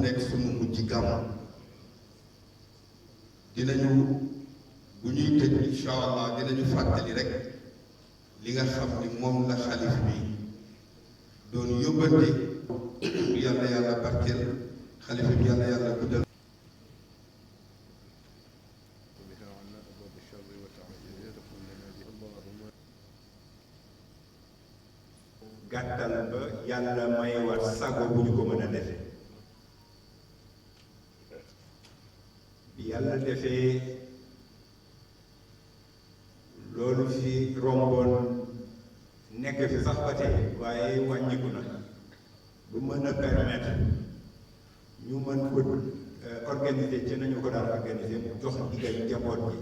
nekk sunu mujj gàmm dinañu bu ñuy tëj incha allah dinañu fàttali rek li nga xam ni moom la xalif bi doon yóbbante yàlla yàlla barkeel xalifa bi yàlla yàlla guddal gàttal ba yàlla may war sago bu ñu ko mën a defee bi yàlla defee loolu fi romboon nekk fi sax ba tey waaye wàññiku na bu mën a permettre ñu mën ko organiser ci nañu ko daan organiser mu jox digal njaboot bi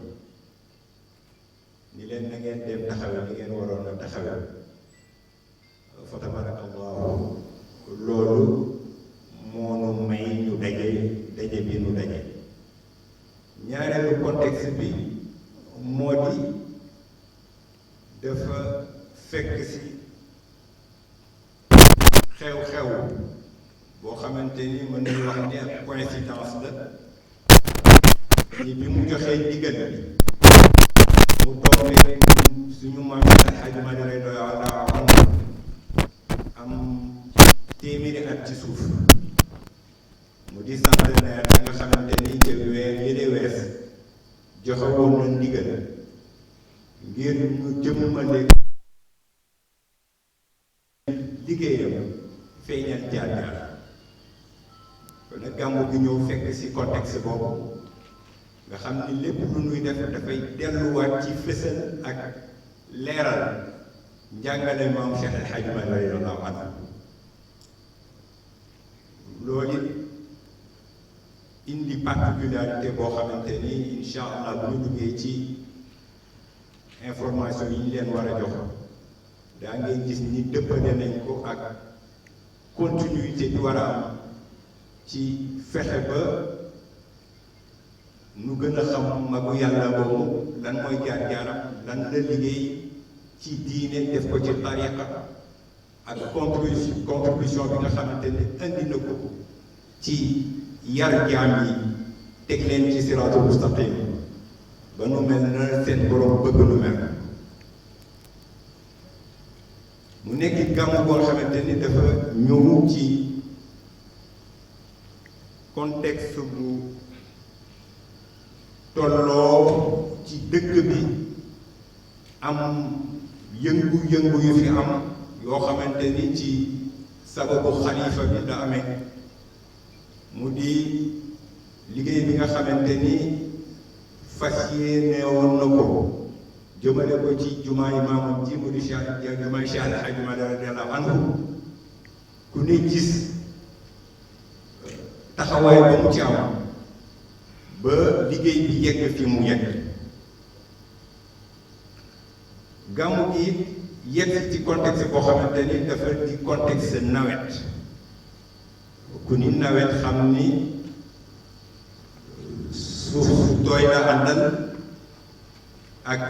ni leen na ngeen dem taxawe ni ngeen waroon a taxawe fa tabarakallahu loolu moo nu may ñu daje bi nu daje ñaareelu contexte bi moo di dafa fekk si xew-xew boo xamante ni mën nañu wax ni ak coïncidence la ni bi mu joxee ndigal bi mu tombé suñu maam Alxaaji Maalik radiyallaahu anhu am téeméeri at ci suuf mu di centenaire da nga xamante ni ca weer yële wees joxe woon na ndigal ngir ñu jëmmale liggéeyam feeñal jaar-jaar kon nag gàmmu bi ñëw fekk ci contexte boobu nga xam ni lépp lu nuy def dafay delluwaat ci fësal ak leeral njàngale maam Cheikh El Hadj Malick radiyallaahu anhu loolu indi particularité boo xamante ni incha allah bu ñu duggee ci information yi ñu leen war a jox daa ngay gis ni dëppale nañ ko ak continuité bi war a am ci fexe ba nu gën a xam magu yàlla boobu lan mooy jaar-jaaram lan la liggéey ci diine def ko ci tariqa ak contribution bi nga xamante ne indi na ko ci yar jaam yi teg leen ci siraatul mustaqim ba nu mel na seen borom bëgg nu mel mu nekk gàmmu boo xamante ni dafa ñëw ci contexte bu tolloo ci dëkk bi am yëngu-yëngu yu fi am yoo xamante ni ci sababu xalifa bi la amee mu di liggéey bi nga xamante ni fas yéene woon na ko jëmale ko ci jumaa yi maamam ji mu di jumaa Cheikh El Hadj Malick radiyallaahu anhu ku ne gis taxawaay ba mu ci am ba liggéey bi yegg fi mu yegg gàmmu gi yegg ci contexte boo xamante ni dafa di contexte nawet ku ni nawet xam ni suuf tooy na àndal ak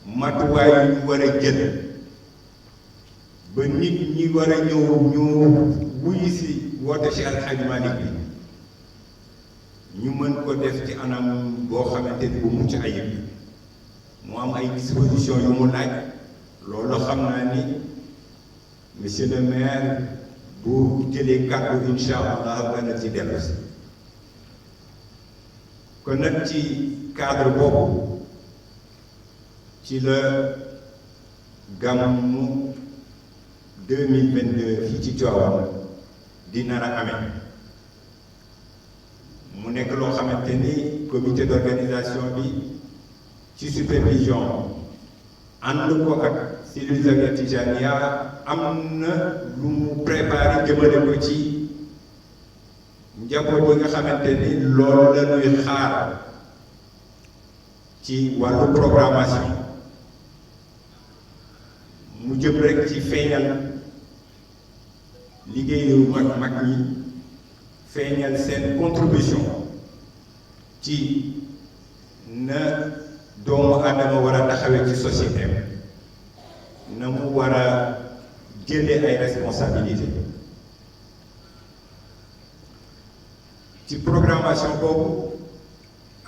matuwaay yu ñu war a jël ba nit ñi war a ñëw ñu wuyu si woote ci Alxaaji Maalik bi ñu mën ko def ci anam boo xamante ni bu mucc ayib mu am ay disposition yu mu laaj loolu xam naa ni monsieur le maire bu jëlee kàddu incha allah dana ci dellu si kon nag ci cadre boobu ci la gàmmu 2022 fii ci Tivaouane di nar a amee mu nekk loo xamante ni comité d'organisation bi ci supervision ànd ko ak cellule Zawiya Tijaniya am na lu mu préparé jëmale ko ci njaboot yi nga xamante ni loolu la ñuy xaar ci wàllu programmation mu jëm rek ci feeñal liggéeyu mag ñi feeñal seen contribution ci na doomu aadama war a taxawee ci société na mu war a jëlee ay responsabilité ci programmation boobu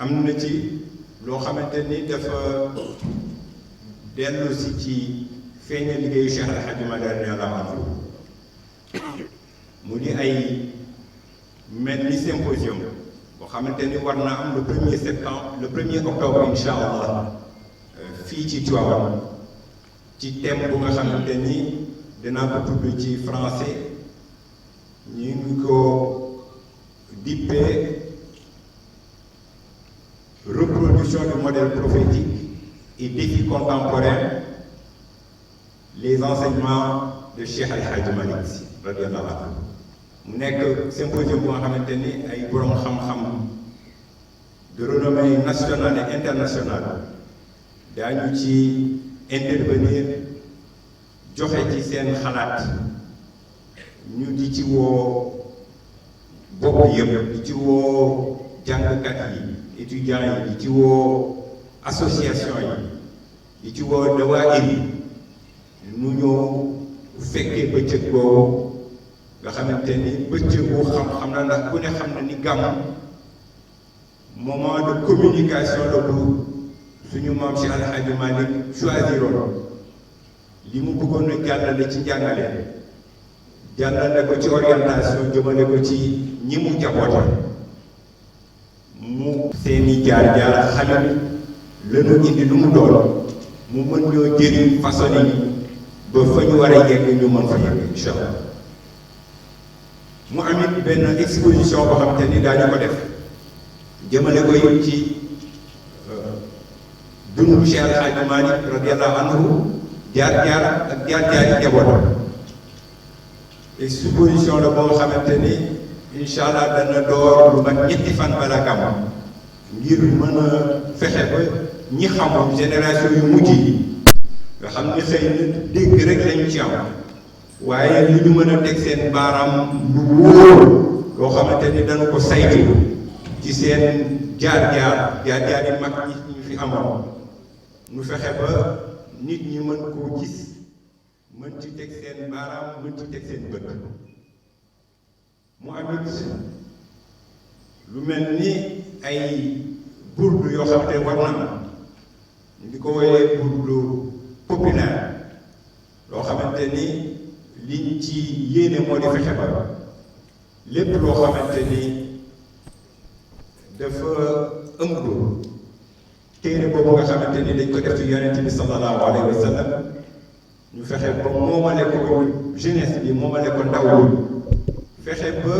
am na ci loo xamante ni dafa dellu si ci feeña liggéeyu Cheikh El Hadji Malick radiyallahu anhu mu di ay mel ni symposium boo xamante ni war na am le 1er septembre le 1er octobre incha allah fii ci Tivaouane ci thème bu nga xamante ni dinaa ko tudd ci français ñu ngi ko dippee reproduction du modèle prophétique et défis contemporains, les enseignements de Cheikh El Hadji Malick Sy radiyallahu anhu mu nekk symposium bu nga xamante ni ay borom xam-xam de renommée nationale et internationale daañu ci intervenir joxe ci seen xalaat ñu di ci woo bopp yëpp di ci woo jàngkat yi étudiants yi di ci woo association yi di ci woo dawaayir yi nu ñëw fekkee bëccëg boobu nga xamante ni bëccëgu xam-xam na ndax ku ne xam na ni gàmm moment de communication la bu suñu maam Cheikh El Hadji Malick choisiroon li mu bëggoon a jàllale ci njàngale jàllale ko ci orientation jëmale ko ci ñi mu jaboote mu seeni jaar-jaar xale lanu indi lu mu doon mu mën ñoo jëriñ façon yi ba fa ñu war a yegg ñu mën fa yegg incha allah mu amit benn exposition boo xamante ni daañu ko def jëmale ko it ci dundu Cheikh El Hadji Malick radiyallahu anhu jaar-jaar ak jaar-jaari njabootam exposition la boo xamante ni incha allah dana door lu mat ñetti fan bala gàmm ngir mën a fexe ba ñi xamul génération yu mujj yi nga xam ni xëy na dégg rek lañu ci am waaye lu ñu mën a teg seen baaraam lu wóor loo xamante ni dañu ko saytu ci seen jaar-jaar yi mag ñi ñu fi amoon nu fexe ba nit ñi mën koo gis mën ci teg seen baaraam mën ci teg seen bët mu amit lu mel ni ay burdu yoo xam ne war na am ñu di ko woyee burdu populaire loo xamante ni liñ ci yéene moo di fexe ba lépp loo xamante ni dafa ëmb téere boobu nga xamante ni dañ ko def ci yonent bi sallallahu alayhi wa sallam ñu fexe ba moomale ko jeunesse bi moomale ko ndaw fexe ba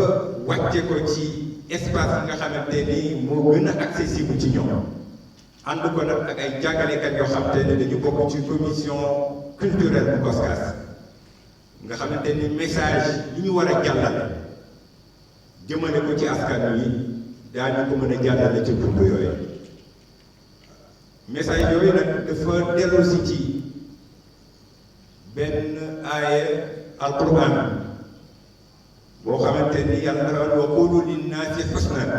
wàcce ko ci espace yi nga xamante ni moo gën a accessible ci ñoom ànd ko nag ak ay jàngalekat yoo xamante ni dañu bokk ci commission culturelle bu COSCAS nga xamante ni message yi ñu war a jàllale jëmale ko ci askan wi daañu ko mën a jàllale ci bunt yooyu message yooyu nag dafa dellu si ci benn aaya alquran boo xamante ni yàlla dafa wa qulu linnaasi husnan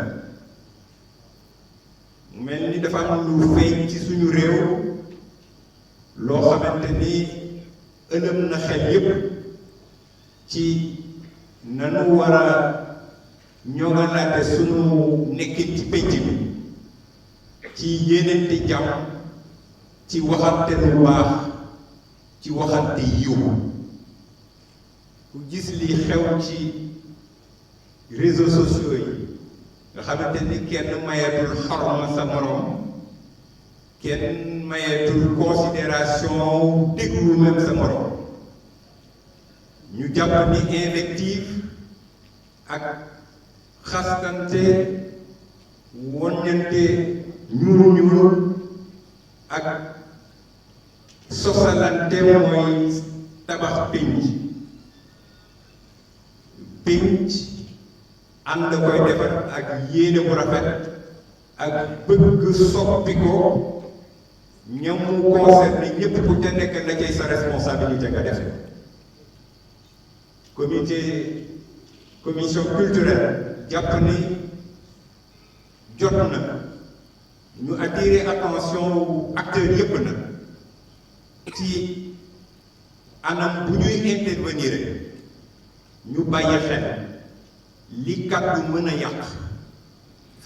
mu mel ni dafa am lu feeñ ci suñu réew loo xamante ni ëlëm na xel yépp ci nanu war a ñoŋalaate suñu nekkin ci pénc bi ci yéenante jàmm ci waxante lu baax ci waxante yiw ku gis li xew ci réseaux sociaux yi nga xamante ni kenn mayeetul xorma sa morom kenn mayeetul considération déglu même sa morom ñu jàpp ni invective ak xastante woññante ñuul ak sosalante mooy tabax pénc ànd koy defar ak yéene bu rafet ak bëgg soppi ko ñam mu concerné ñépp ku te nekk la cay sa responsabilité nga def commission culturelle jàpp ni jot na ñu attirer attention acteurs yépp na ci anam bu ñuy intervenir ñu bàyyi xel li kàddu mën a yàq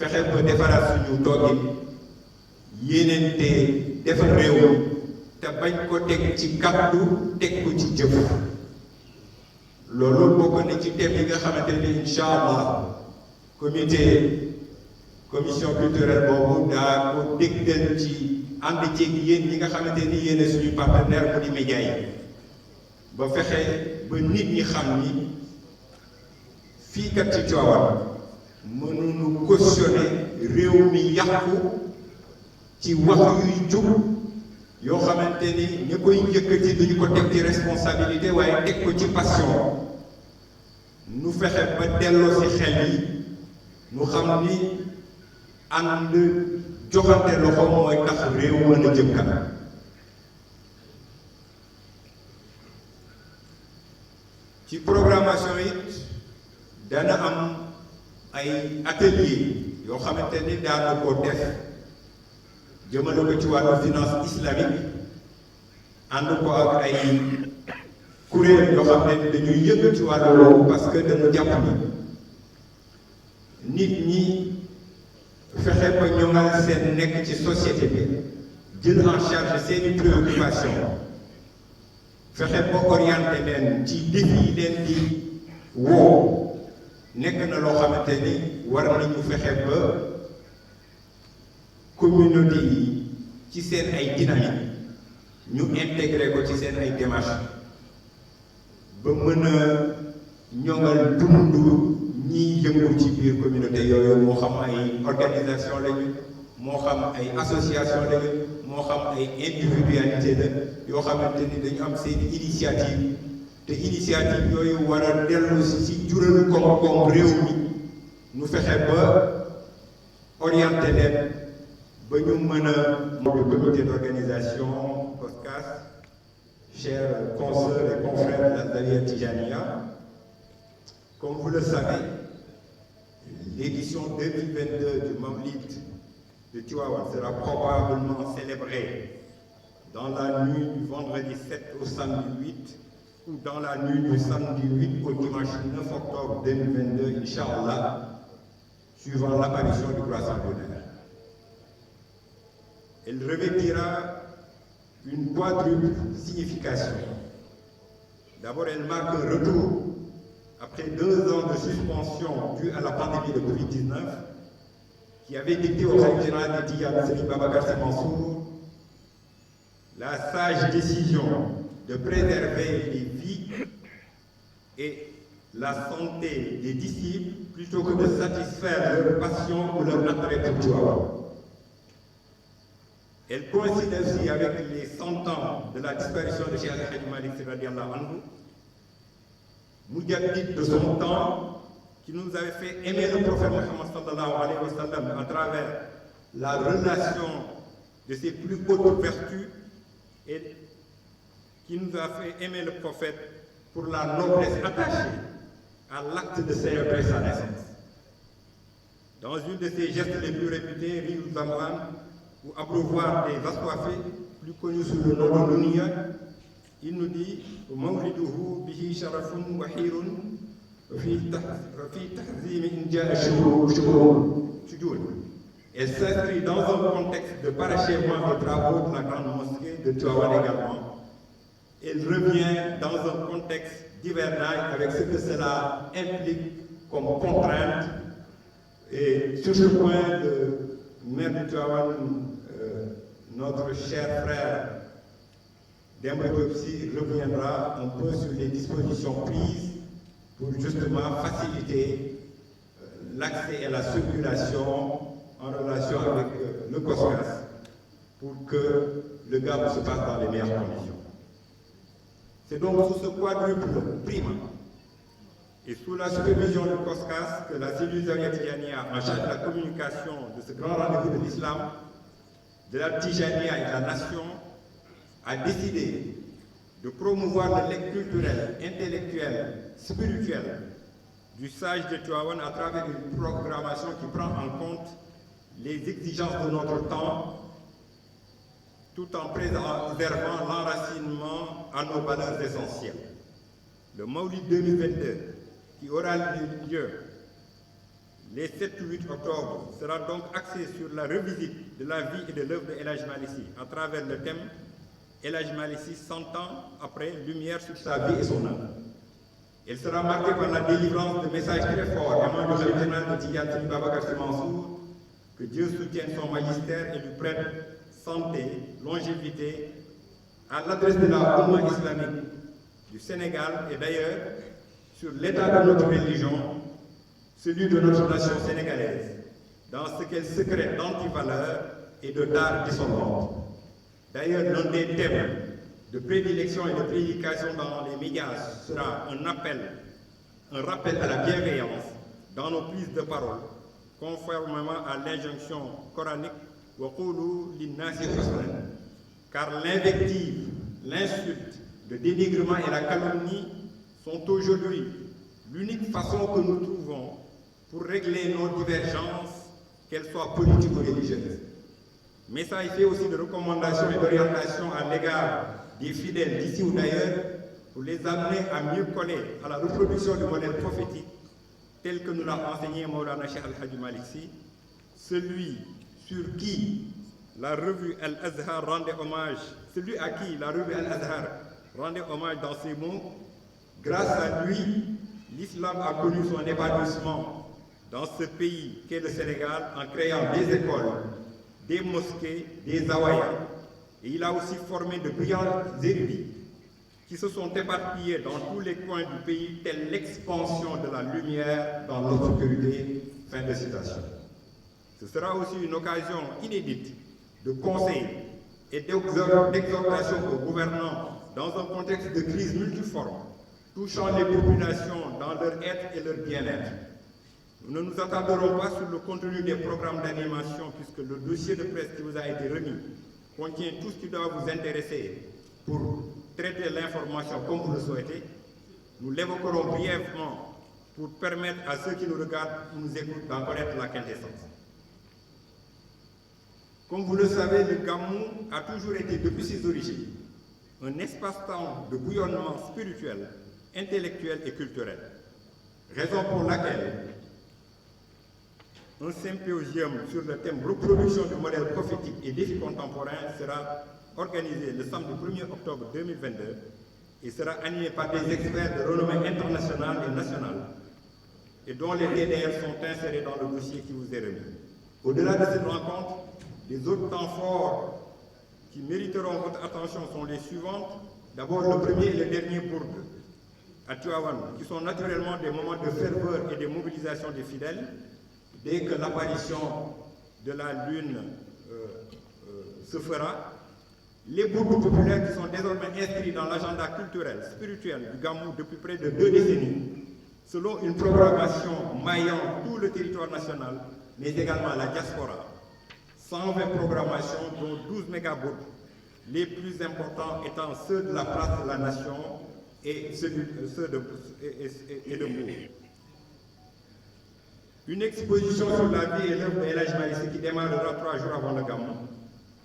fexe ba defaraat suñu toogin yéenente defar réew mi te bañ ko teg ci kàddu teg ko ci jëf loolu bokk na ci thème yi nga xamante ni incha allah commission culturelle boobu daa ko dégtal ci ànd ceeg yéen ñi nga xamante ni yéen suñu partenaire mu di média yi ba fexe ba nit ñi xam ni fii kat ci Tivaouane mënuñu cautionner réew mi yàqu ci wax yuy jub yoo xamante ni ña koy njëkkati duñu ko teg ci responsabilité waaye teg ko ci passion nu fexe ba delloo ci xel yi nu xam ni ànd joxante loxo mooy tax réew mën a jëm kanam ci programmation it dana am ay atelier yoo xamante ni daanu ko def jëmale ko ci wàllu finance islamique ànd ko ak ay kuréel yoo xam ne dañuy yëngu ci wàllu woowu parce que dañu jàpp ni nit ñi fexe ba ñoŋal seen nekk ci société bi jël en charge seeni préoccupation fexe ba orienté leen ci défi yi leen di woo nekk na loo xamante ni war nañu fexe ba communauté yi ci seen ay dynamique ñu intégré ko ci seen ay démarches ba mën a ñoŋal dundu ñiy yëngu ci biir communauté yooyu moo xam ay organisation lañu moo xam ay association lañu moo xam ay individualité la yoo xamante ni dañu am seen initiative te initiative yooyu war a dellu si jural koom-koom réew mi nu fexe ba orienté leen ba ñu mën a le comité d'organisation COSCAS chers consoeurs et confrères de la Zawiya Tijaniya, comme vous le savez, l'édition 2022 du Mawlid de Tivaouane sera probablement célébrée dans la nuit du vendredi 7 au samedi 8 ou dans la nuit du samedi 8 au dimanche 9 octobre 2022, Inch'Allah, suivant l'apparition du croissant lunaire. Elle revêtira une quadruple signification. D'abord, elle marque un retour après 2 ans de suspension due à la pandémie de Covid-19 qui avait dicté au Khalife général des Tidianes, Serigne Babacar Sy Mansour, la sage décision de préserver les vies et la santé des disciples plutôt que de satisfaire leur passion ou leur attrait pour Tivaouane. Elle coïncide aussi avec les 100 ans de la disparition de Cheikh El Hadji Malick Sy radiyallahu anhu, Moudjahid de son temps, qui nous avait fait aimer le prophète Mohammed sallallahu alayhi wa sallam à travers la relation de ses plus hautes vertus et qui nous a fait aimer le prophète pour la noblesse attachée à l'acte de célébrer sa naissance. Dans une de ses gestes les plus réputés, Riu Zamran, ou abreuvoir des assoiffés, plus connus sous le nom de l'Unia, il nous dit Mawliduhu bihi sharafun wa hirun fi tahzim in jaa shujun. Elle s'inscrit dans un contexte de parachèvement des travaux de la grande mosquée de Tivaouane également. Elle revient dans un contexte d'hivernage avec ce que cela implique comme contrainte. Et sur ce point, le maire de Tivaouane, notre cher frère Demba Diop Sy reviendra un peu sur les dispositions prises pour justement faciliter l'accès et la circulation en relation avec le COSCAS pour que le GAM se passe dans les meilleures conditions. C'est donc sous ce quadruple prime et sous la supervision du COSCAS que la cellule Zawiya Tijaniya en charge de la communication de ce grand rendez-vous de l'islam, de la Tijaniya et de la nation, a décidé de promouvoir le legs culturel, intellectuel, spirituel du sage de Tivaouane à travers une programmation qui prend en compte les exigences de notre temps tout en préservant l'enracinement à nos valeurs essentielles. Le Mawlid 2022, qui aura lieu les 7-8 octobre sera donc axé sur la revisite de la vie et de l'œuvre de El Hadj Malick Sy à travers le thème El Hadj Malick Sy 100 ans après, lumière sur sa vie et son œuvre. Elle sera marquée par la délivrance de messages très forts émanant du khalife général de Tidiane Serigne Babacar Sy Mansour, que Dieu soutienne son magistère et lui prête santé, longévité, à l'adresse de la Oumma islamique du Sénégal et d'ailleurs sur l'état de notre religion, celui de notre nation sénégalaise, dans ce qu'elle secrète d'antivaleurs et de dards dissolvantes. D'ailleurs, l'un des thèmes de prédilection et de prédication dans les médias sera un rappel à la bienveillance dans nos prises de parole, conformément à l'injonction coranique wa qulu linnasi husnan, car l'invective, l'insulte, le dénigrement et la calomnie sont aujourd'hui l'unique façon que nous trouvons pour régler nos divergences, qu'elles soient politiques ou religieuses. Mais ça fait aussi de recommandations et d'orientations à l'égard des fidèles d'ici ou d'ailleurs pour les amener à mieux coller à la reproduction du modèle prophétique tel que nous l'a enseigné Maulana Cheikh Al Hadji Malick Sy, celui sur qui la revue Al-Azhar rendait hommage, celui à qui la revue Al-Azhar rendait hommage dans ces mots. Grâce à lui, l'islam a connu son épanouissement dans ce pays qu'est le Sénégal en créant des écoles, des mosquées, des zawayas. Et il a aussi formé de brillants érudits qui se sont éparpillés dans tous les coins du pays, telle l'expansion de la lumière dans l'obscurité. Fin de citation. Ce sera aussi une occasion inédite de conseil et d'exhortation aux gouvernants dans un contexte de crise multiforme, touchant les populations dans leur être et leur bien-être. Nous ne nous attarderons pas sur le contenu des programmes d'animation puisque le dossier de presse qui vous a été remis contient tout ce qui doit vous intéresser pour traiter l'information comme vous le souhaitez. Nous l'évoquerons brièvement pour permettre à ceux qui nous regardent ou nous écoutent d'en connaître la quintessence. Comme vous le savez, le Gamou a toujours été, depuis ses origines, un espace-temps de bouillonnement spirituel, intellectuel et culturel. Raison pour laquelle un symposium sur le thème reproduction du modèle prophétique et défis contemporains sera organisé le samedi 1er octobre 2022 et sera animé par des experts de renommée internationale et nationale et dont les DDR sont insérés dans le dossier qui vous est remis. Au-delà de cette rencontre, les autres temps forts qui mériteront votre attention sont les suivantes. D'abord, le premier et le dernier bourde à Tivaouane, qui sont naturellement des moments de ferveur et de mobilisation des fidèles. Dès que l'apparition de la lune se fera, les bourdes populaires qui sont désormais inscrits dans l'agenda culturel, spirituel du Gamou depuis près de 2 décennies, selon une programmation maillant tout le territoire national, mais également la diaspora. 120 programmations, dont 12 mégabourdes, les plus importants étant ceux de la place de la Nation et ceux de Mbour. Une exposition sur la vie et l'œuvre de El Hadji Malick Sy qui démarrera 3 jours avant le Gamou.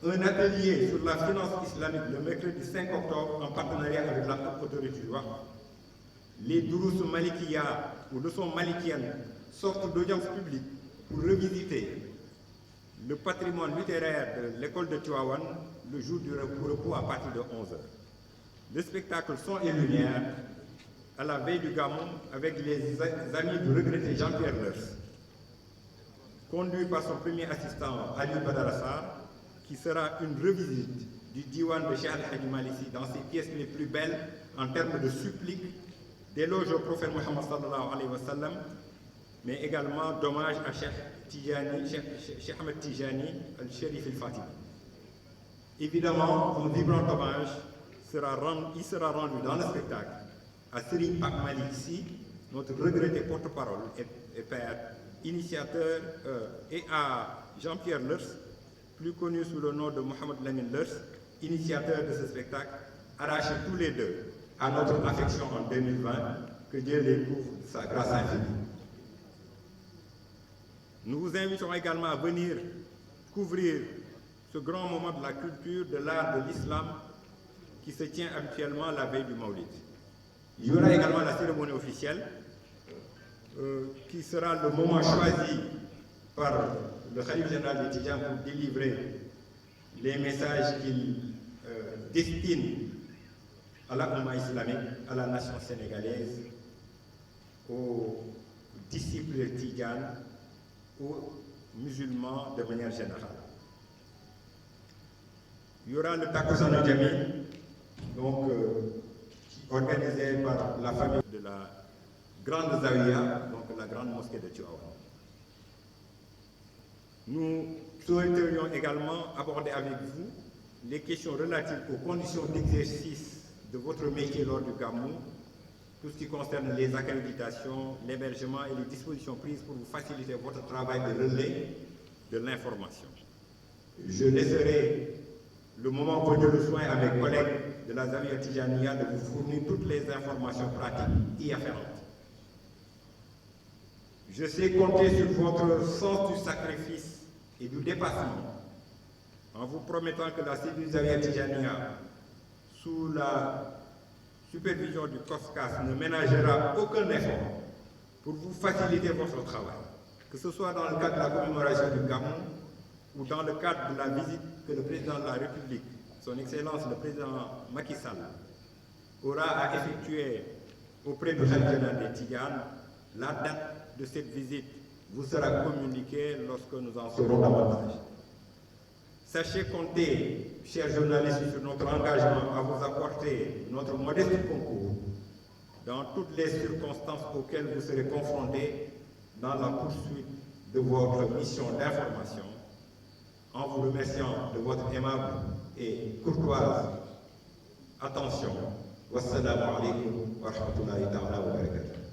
Un atelier sur la finance islamique le mercredi 5 octobre en partenariat avec la haute autorité du Waqf. Les Durous Malikiya ou leçons malikiennes sortent d'audience publique pour revisiter le patrimoine littéraire de l'école de Tivaouane le jour du repos à partir de 11h. Le spectacle Son et Lumière à la veille du Gamou avec les amis du regretté Jean-Pierre Lers, conduit par son premier assistant Ali Badara Sarr, qui sera une revisite du diwan de Cheikh Al Hadji Malick Sy dans ses pièces les plus belles en termes de suppliques, d'éloges au prophète Mohammed sallallahu alayhi wa sallam, mais également d'hommage à Cheikh Ahmed Tijani al-Sharif al-Fatimi. Évidemment, un vibrant hommage sera rendu dans le spectacle à Serigne Pape Malick Sy, notre regretté porte-parole et père, initiateur, et à Jean-Pierre Lers, plus connu sous le nom de Mohamed Lamine Lers, initiateur de ce spectacle, arrachés tous les deux à notre affection en 2020, que Dieu les couvre de sa grâce infinie. Nous vous invitons également à venir couvrir ce grand moment de la culture, de l'art, de l'islam, qui se tient habituellement la veille du Maulid. Il y aura également la cérémonie officielle qui sera le moment choisi par le Khalife général des Tidjanes pour délivrer les messages qu'il destine à la Oumma islamique, à la nation sénégalaise, aux disciples tidjanes, aux musulmans de manière générale. Il y aura le Takussan Jami, donc organisé par la famille de la Grande Zawiya, donc la grande mosquée de Tivaouane. Nous souhaiterions également aborder avec vous les questions relatives aux conditions d'exercice de votre métier lors du Gamou, tout ce qui concerne les accréditations, l'hébergement et les dispositions prises pour vous faciliter votre travail de relais de l'information. Je laisserai le moment venu le soin à mes collègues de la Zawiya Tijaniya de vous fournir toutes les informations pratiques y afférentes. Je sais compter sur votre sens du sacrifice et du dépassement en vous promettant que la cellule Zawiya Tijaniya, sous la supervision du COSCAS, ne ménagera aucun effort pour vous faciliter votre travail, que ce soit dans le cadre de la commémoration du Gamou ou dans le cadre de la visite que le président de la République, son Excellence le président Macky Sall, aura à effectuer auprès du Khalife général des Tidjanes. La date de cette visite vous sera communiquée lorsque nous en saurons davantage. Sachez compter, chers journalistes, sur notre engagement à vous apporter notre modeste concours dans toutes les circonstances auxquelles vous serez confrontés dans la poursuite de votre mission d'information, en vous remerciant de votre aimable et courtoise attention. Wassalamu alaikum wa rahmatullahi ta'ala wa barakatuh.